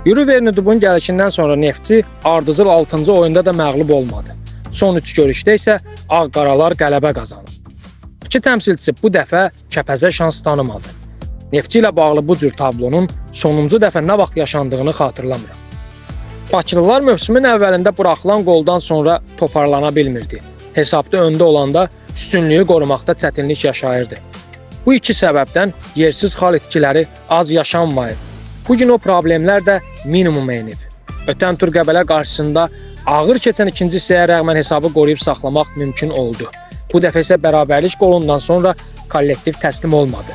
Yuri Vernudubun gəlişindən sonra Neftçi ardıcıl 6-cı oyunda da məğlub olmadı. Son 3 görüşdə isə Ağqaralar qələbə qazanıb. İki təmsilçisi bu dəfə Kəpəzə şans tanımadı. Neftçi ilə bağlı bu cür tablonun sonuncu dəfə nə vaxt yaşandığını xatırlamıram. Bakılılar mövsümün əvvəlində buraxılan qoldan sonra toparlana bilmirdi. Hesabda öndə olanda üstünlüyü qorumaqda çətinlik yaşayırdı. Bu iki səbəbdən yersiz xal itkiləri az yaşanmayıb. Bu gün o problemlər də minimuma enib. Ötən tur Qəbələ qarşısında ağır keçən ikinci hissəyə rəğmən hesabı qoruyub saxlamaq mümkün oldu. Bu dəfə isə bərabərlik qolundan sonra kollektiv təslim olmadı.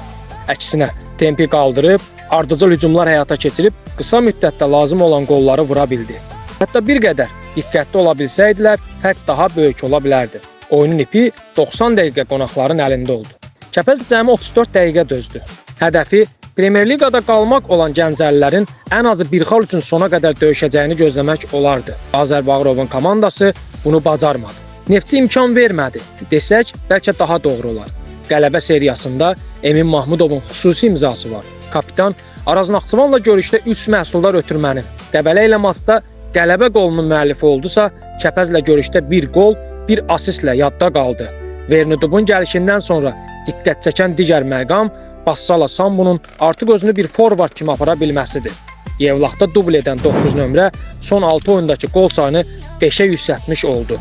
Əksinə, tempi qaldırıb, ardıcıl hücumlar həyata keçirib, qısa müddətdə lazım olan qolları vura bildi. Hətta bir qədər diqqətli ola bilsəydilər, fərq daha böyük ola bilərdi. Oyunun ipi 90 dəqiqə qonaqların əlində oldu. Kəpəz cəmi 34 dəqiqə dözdü. Hədəfi Premyer Liqada qalmaq olan Gəncəlilərin ən azı bir xal üçün sona qədər döyüşəcəyini gözləmək olardı. Azərbağırovun komandası bunu bacarmadı. Neftçi imkan vermədi desək, bəlkə daha doğru olar. Qələbə seriyasında Emin Mahmudovun xüsusi imzası var. Kapitan Araz Naxçıvanla görüşdə 3 məhsuldar ötürmənin, Qəbələ ilə maçda qələbə qolunun müəllifi oldusa, Kəpəzlə görüşdə 1 qol, 1 asistlə yadda qaldı. Vernudubun gəlişindən sonra diqqət çəkən digər məqam Bassala Sambunun artıq özünü bir forvard kimi apara bilməsidir. Yevlaxda dubl edən 9 nömrə son 6 oyundakı qol sayını 5-ə yüksəltmiş oldu.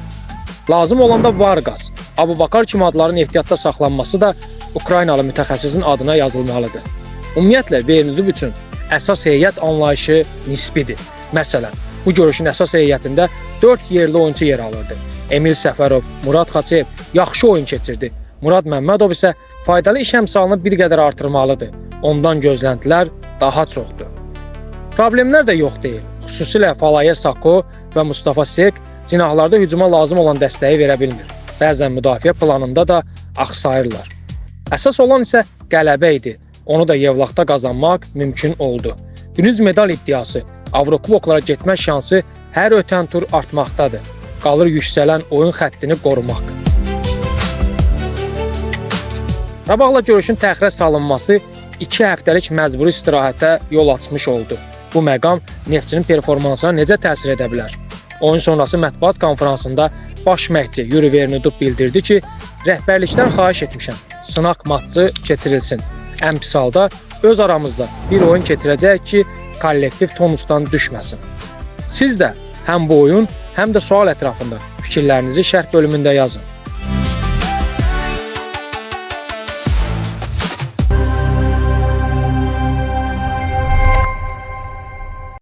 Lazım olanda Vargas, Abubakar kimi adların ehtiyatda saxlanması da Ukraynalı mütəxəssisin adına yazılmalıdır. Ümumiyyətlə, Vernudub üçün əsas heyət anlayışı nisbidir. Məsələn, bu görüşün əsas heyətində 4 yerli oyuncu yer alırdı. Emil Səfərov, Murad Xaçev yaxşı oyun keçirdi. Murad Məmmədov isə faydalı iş əmsalını bir qədər artırmalıdır. Ondan gözləntilər daha çoxdur. Problemlər də yox deyil. Xüsusilə Falaye Sako və Mustafa Sek cinahlarda hücuma lazım olan dəstəyi verə bilmir. Bəzən müdafiə planında da axsayırlar. Əsas olan isə qələbə idi. Onu da Yevlaxda qazanmaq mümkün oldu. Bürünc medal iddiası, Avrokuboklara getmək şansı hər ötən tur artmaqdadır. Qalır yüksələn oyun xəttini qorumaq. Qarabağla görüşün təxirə salınması 2 həftəlik məcburi istirahətə yol açmış oldu. Bu məqam Neftçinin performansına necə təsir edə bilər? Oyun sonrası mətbuat konferansında baş məşqçi Yuri Vernudub bildirdi ki, rəhbərlikdən xahiş etmişəm, sınaq matçı keçirilsin. Ən pis halda öz aramızda bir oyun keçirəcək ki, kollektiv tonusdan düşməsin. Siz də həm bu oyun, həm də sual ətrafında fikirlərinizi şərh bölümündə yazın.